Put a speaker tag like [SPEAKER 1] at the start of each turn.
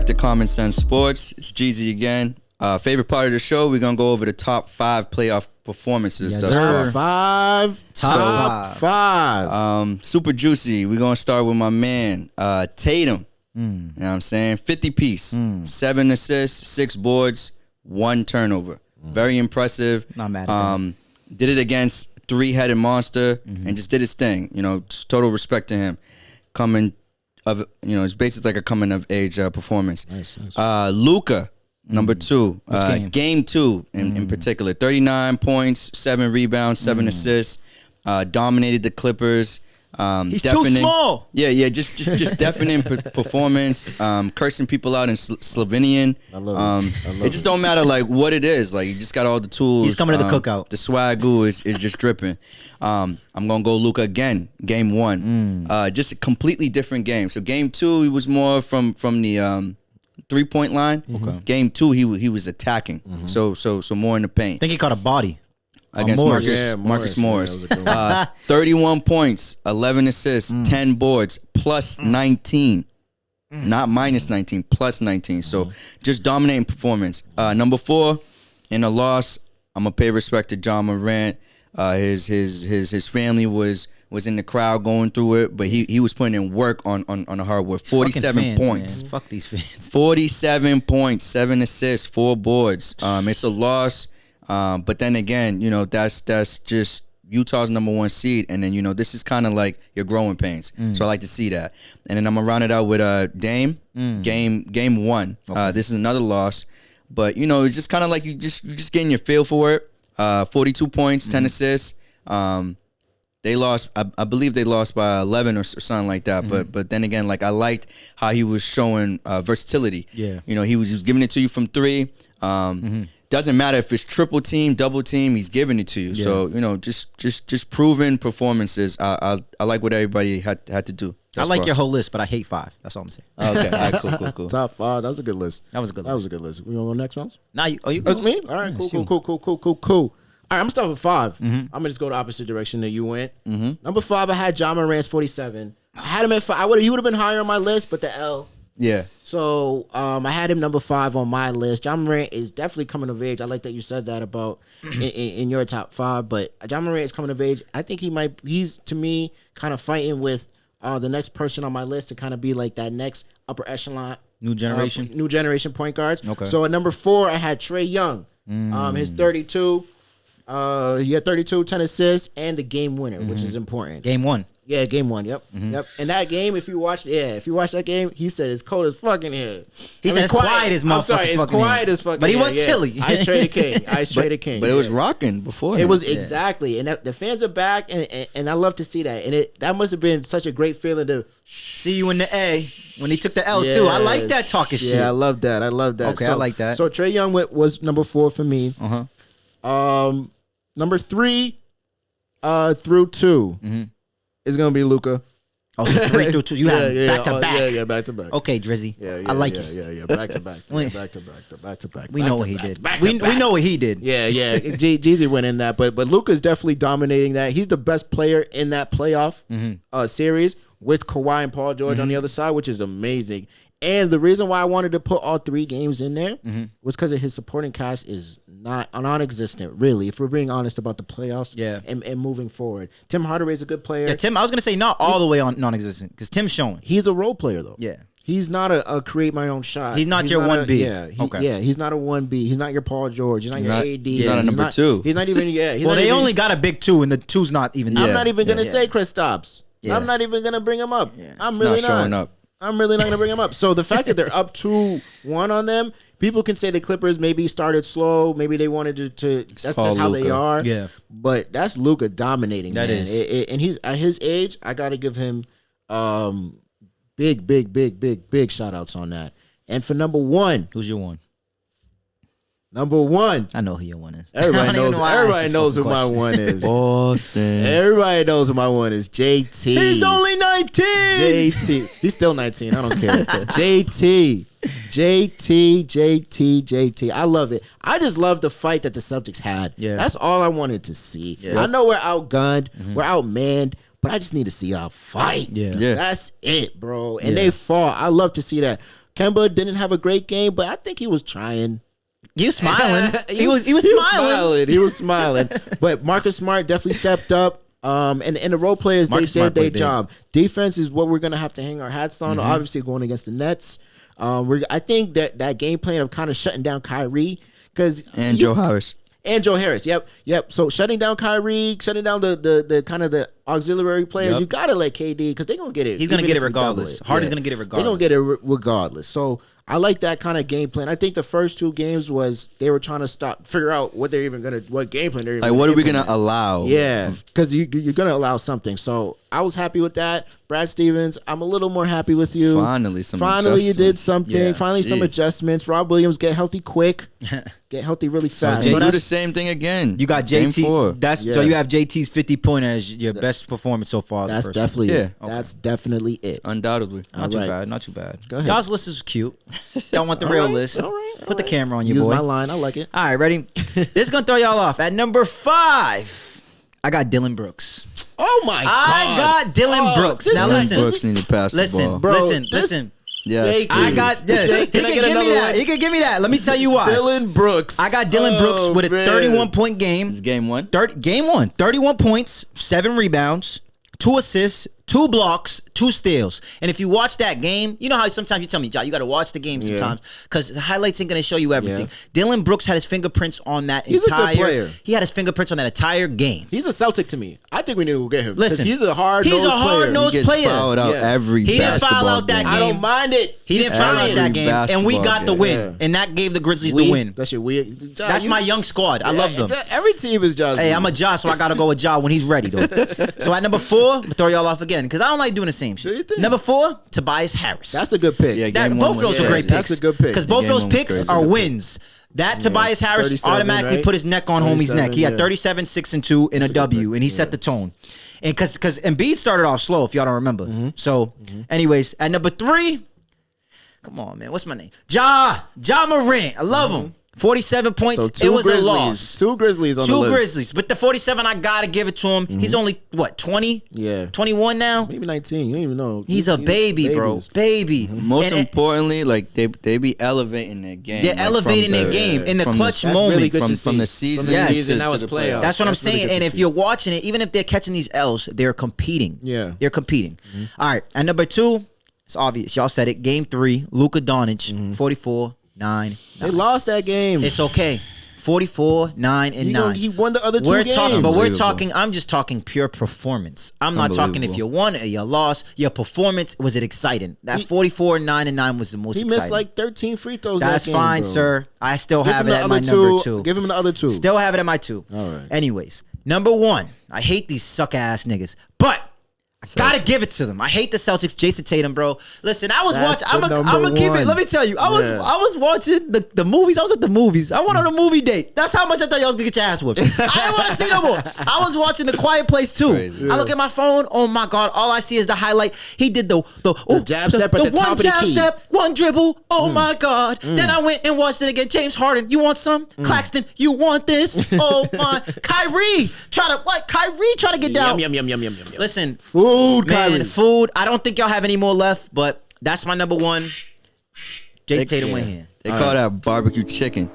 [SPEAKER 1] to CommonSense Sports. It's Jeezy again. Favorite part of the show, we're going to go over the top 5 playoff performances.
[SPEAKER 2] Yes, top five.
[SPEAKER 1] Super juicy. We're going to start with my man, Tatum. You know what I'm saying? 50 piece. 7 assists, 6 boards, 1 turnover. Very impressive.
[SPEAKER 2] Not mad at him.
[SPEAKER 1] Did it against 3-headed monster and just did his thing. You know, just total respect to him. It's basically like a coming of age performance.
[SPEAKER 2] Nice.
[SPEAKER 1] LUKA, number 2. Game 2 in particular. 39 points, 7 rebounds, 7 assists. Dominated the Clippers.
[SPEAKER 2] He's too small.
[SPEAKER 1] Yeah, just deafening performance. Cursing people out in Slovenian.
[SPEAKER 2] I love it.
[SPEAKER 1] It just don't matter like what it is. Like you just got all the tools.
[SPEAKER 2] He's coming to the cookout.
[SPEAKER 1] The swagoo is just dripping. I'm gonna go LUKA again. Game 1. Just a completely different game. So game 2 he was more from the 3-point line. Okay. Game 2 he was attacking. So more in the paint.
[SPEAKER 2] I think he caught a body.
[SPEAKER 1] Against Marcus Morris. 31 points, 11 assists, 10 boards, plus 19. Not minus 19, plus 19. So just dominating performance. Number 4, in a loss, I'm going to pay respect to John Morant. His family was in the crowd going through it, but he was putting in work on the hardwood. 47
[SPEAKER 2] fans,
[SPEAKER 1] points.
[SPEAKER 2] Man. Fuck these fans.
[SPEAKER 1] 47 points, 7 assists, 4 boards. It's a loss. But then again, you know, that's just Utah's number 1 seed. And then, you know, this is kind of like your growing pains. So I like to see that. And then I'm going to round it out with Dame, game 1. Okay. This is another loss. But, you know, it's just kind of like you're just getting your feel for it. 42 points, 10 assists. They lost, I believe they lost by 11 or something like that. But then again, like I liked how he was showing versatility. Yeah. You know, he was giving it to you from 3. Doesn't matter if it's triple team, double team, he's giving it to you. Yeah. So, you know, just proven performances. I like what everybody had to do.
[SPEAKER 2] I like your whole list, but I hate 5. That's all I'm saying.
[SPEAKER 1] Okay, all right, cool.
[SPEAKER 3] Top 5. That was a good list.
[SPEAKER 2] That was a good list.
[SPEAKER 3] We gonna go next round?
[SPEAKER 2] Nah, you
[SPEAKER 3] That's me? All right, cool. All right, I'm gonna start with 5. I'm gonna just go the opposite direction that you went. Number 5, I had John Morant's 47. I had him at 5. He would have been higher on my list, but the L.
[SPEAKER 1] Yeah.
[SPEAKER 3] So I had him number 5 on my list. John Morant is definitely coming of age. I like that you said that about in your top 5. But John Morant is coming of age. I think he's to me kind of fighting with the next person on my list to kind of be like that next upper echelon.
[SPEAKER 2] New generation
[SPEAKER 3] point guards.
[SPEAKER 2] Okay.
[SPEAKER 3] So at number 4, I had Trae Young. His 32. He had 32, 10 assists, and the game winner, which is important.
[SPEAKER 2] Game 1.
[SPEAKER 3] Yeah, game 1. Yep. And that game, if you watch that game, he said it's cold as fucking here.
[SPEAKER 2] He said it's quiet as motherfucking.
[SPEAKER 3] I'm sorry, it's quiet as fucking.
[SPEAKER 2] But he was chilly.
[SPEAKER 3] Ice Trader King.
[SPEAKER 1] But it was rocking before.
[SPEAKER 3] It was exactly, and the fans are back, and I love to see that. And that must have been such a great feeling to
[SPEAKER 2] see you in the A when he took the L too. I like that talking shit.
[SPEAKER 3] Yeah, I love that.
[SPEAKER 2] Okay, I like that.
[SPEAKER 3] So Trae Young was number 4 for me. Number 3 through 2. It's gonna be LUKA.
[SPEAKER 2] Oh, so 3 through 2. You have back to back.
[SPEAKER 3] Yeah, back to back.
[SPEAKER 2] Okay, Drizzy. I like it.
[SPEAKER 3] Yeah, back to back.
[SPEAKER 2] We know what he did. We know what he did.
[SPEAKER 3] Yeah. Jeezy went in that, but LUKA's definitely dominating that. He's the best player in that playoff series with Kawhi and Paul George on the other side, which is amazing. And the reason why I wanted to put all 3 games in there was because of his supporting cast is non-existent, really, if we're being honest about the playoffs and moving forward. Tim Hardaway's a good player.
[SPEAKER 2] Yeah, Tim, I was going to say not all the way on non-existent because Tim's showing.
[SPEAKER 3] He's a role player, though.
[SPEAKER 2] Yeah.
[SPEAKER 3] He's not a create my own shot.
[SPEAKER 2] He's not your 1B.
[SPEAKER 3] He's not a 1B. He's not your Paul George. He's not your AD.
[SPEAKER 1] He's not a number 2.
[SPEAKER 3] He's not even,
[SPEAKER 2] they only got a big 2, and the 2's not even there.
[SPEAKER 3] I'm not even going to say Kristaps. Yeah. I'm not even going to bring him up. Yeah. I'm really not
[SPEAKER 1] showing up.
[SPEAKER 3] I'm really not going to bring them up. So the fact that they're up 2-1 on them, people can say the Clippers maybe started slow. Maybe they wanted to that's just how LUKA. They are. Yeah. But that's LUKA dominating, that man. And he's at his age, I got to give him big shout outs on that. And for number 1.
[SPEAKER 2] Who's your 1?
[SPEAKER 3] Number 1.
[SPEAKER 2] I know who your 1 is.
[SPEAKER 3] Everybody knows who my 1 is.
[SPEAKER 1] Boston.
[SPEAKER 3] Everybody knows who my 1 is. JT.
[SPEAKER 2] He's only 19.
[SPEAKER 3] JT. He's still 19. I don't care. JT. I love it. I just love the fight that the Celtics had. Yeah. That's all I wanted to see. Yeah. I know we're outgunned. We're outmanned. But I just need to see y'all fight. Yeah. That's it, bro. And they fought. I love to see that. Kemba didn't have a great game, but I think he was trying.
[SPEAKER 2] He was smiling. he was smiling.
[SPEAKER 3] He was smiling. But Marcus Smart definitely stepped up. And the role players, they did their job. Defense is what we're gonna have to hang our hats on. Obviously, going against the Nets, I think that game plan of kind of shutting down Kyrie
[SPEAKER 1] and Joe Harris.
[SPEAKER 3] And Joe Harris, yep. So shutting down Kyrie, shutting down the kind of the auxiliary players, you gotta let KD because they're gonna get it.
[SPEAKER 2] He's gonna get it regardless. Harden's gonna get it regardless.
[SPEAKER 3] They're gonna get it regardless. So I like that kind of game plan. I think the first 2 games was they were trying to figure out what game plan they're even
[SPEAKER 1] what are we gonna allow?
[SPEAKER 3] Yeah, because you're gonna allow something. So I was happy with that. Brad Stevens, I'm a little more happy with you. Finally, you did something. Yeah, finally, some adjustments. Rob Williams, get healthy quick. Get healthy really fast.
[SPEAKER 1] So do the same thing again.
[SPEAKER 2] You got JT. So you have JT's 50-pointer as your best performance so far.
[SPEAKER 3] That's definitely it. Okay. That's definitely it.
[SPEAKER 1] Undoubtedly.
[SPEAKER 2] Not too bad. Not too bad.
[SPEAKER 3] Go ahead.
[SPEAKER 2] Y'all's list is cute. Y'all want the real list.
[SPEAKER 3] All right.
[SPEAKER 2] Put the camera on you,
[SPEAKER 3] boy. Use
[SPEAKER 2] boy.
[SPEAKER 3] my line. I like it.
[SPEAKER 2] All right, ready? This is going to throw y'all off. At number 5, I got Dylan Brooks.
[SPEAKER 3] Oh, my God.
[SPEAKER 2] I got Dylan Brooks. Now, listen.
[SPEAKER 1] Brooks need to pass the ball.
[SPEAKER 2] Listen.
[SPEAKER 1] Yes,
[SPEAKER 2] I got. He can give me that. Let me tell you why.
[SPEAKER 3] Dylan Brooks.
[SPEAKER 2] I got Dylan Brooks with a 31-point game.
[SPEAKER 1] It's game 1.
[SPEAKER 2] Game 1. 31 points, 7 rebounds, 2 assists, 2 blocks, 2 steals. And if you watch that game, you know how sometimes you tell me, John, you got to watch the game sometimes because the highlights ain't going to show you everything. Yeah. Dylan Brooks had his fingerprints on that
[SPEAKER 3] He's a good player.
[SPEAKER 2] He had his fingerprints on that entire game.
[SPEAKER 3] He's a Celtic to me. I think we need to go get him.
[SPEAKER 2] Listen,
[SPEAKER 3] he's a hard-nosed
[SPEAKER 1] player. He gets fouled out every
[SPEAKER 2] He didn't foul out that game.
[SPEAKER 3] I don't mind it.
[SPEAKER 2] He didn't foul out that game, and we got the win. Yeah. And that gave the Grizzlies the win.
[SPEAKER 3] That's your weird.
[SPEAKER 2] That's my young squad. I love them.
[SPEAKER 3] Every team is Josh.
[SPEAKER 2] Hey, I'm a Josh, so I got to go with Ja when he's ready, though. So at number 4, I'm going to throw y'all off again because I don't like doing the same shit. Number 4, Tobias Harris.
[SPEAKER 3] That's a good pick.
[SPEAKER 1] Yeah,
[SPEAKER 2] both of those are great picks.
[SPEAKER 3] That's a good pick.
[SPEAKER 2] Because both of those picks are wins. That Tobias Harris automatically put his neck on homie's neck. He had 37, 6, and 2 in a W, and he set the tone. And because Embiid started off slow, if y'all don't remember. So, anyways, at number 3, come on, man. What's my name? Ja Morant. I love him. 47 points.
[SPEAKER 3] So
[SPEAKER 2] it was a loss.
[SPEAKER 3] 2 Grizzlies on the list.
[SPEAKER 2] 2 Grizzlies. But the 47, I got to give it to him. He's only, 20?
[SPEAKER 3] Yeah.
[SPEAKER 2] 21 now?
[SPEAKER 3] Maybe 19. You don't even know.
[SPEAKER 2] He's a baby, bro. Baby.
[SPEAKER 1] Most importantly, like they be elevating their game.
[SPEAKER 2] They're elevating their game in the clutch moment.
[SPEAKER 3] Really
[SPEAKER 1] from the season.
[SPEAKER 3] That was playoffs.
[SPEAKER 2] That's what I'm saying. And if you're watching it, even if they're catching these L's, they're competing.
[SPEAKER 3] Yeah.
[SPEAKER 2] They're competing. All right. At number 2, it's obvious. Y'all said it. Game 3, LUKA Doncic, 44. 9.
[SPEAKER 3] They lost that game.
[SPEAKER 2] It's okay. 44, 9, and 9.
[SPEAKER 3] He won the other 2 games.
[SPEAKER 2] I'm just talking pure performance. I'm not talking if you won or you lost. Your performance, was it exciting? That 44, 9, and 9 was the most exciting.
[SPEAKER 3] He missed like 13 free throws.
[SPEAKER 2] That's
[SPEAKER 3] that game,
[SPEAKER 2] fine,
[SPEAKER 3] bro.
[SPEAKER 2] sir. I still have it at my number 2.
[SPEAKER 3] Give him the other 2.
[SPEAKER 2] Still have it at my 2.
[SPEAKER 3] All right.
[SPEAKER 2] Anyways, number 1. I hate these suck-ass niggas. But I gotta give it to them. I hate the Celtics. Jason Tatum, bro. Listen, I was watching. I'm gonna keep it. Let me tell you, I was watching the movies. I was at the movies. I went on a movie date. That's how much I thought y'all was gonna get your ass whooped. I didn't want to see no more. I was watching The Quiet Place too. I look at my phone. Oh my god! All I see is the highlight. He did the
[SPEAKER 3] jab step at the top of the key.
[SPEAKER 2] One jab step, one dribble. Oh my god! Then I went and watched it again. James Harden, you want some? Claxton, you want this? Oh my! Kyrie try to get down.
[SPEAKER 3] Yum.
[SPEAKER 2] Listen,
[SPEAKER 3] food,
[SPEAKER 2] man,
[SPEAKER 3] Kyrie.
[SPEAKER 2] food. I don't think y'all have any more left, but that's my number 1. Jason Tatum win here.
[SPEAKER 1] They call that barbecue chicken.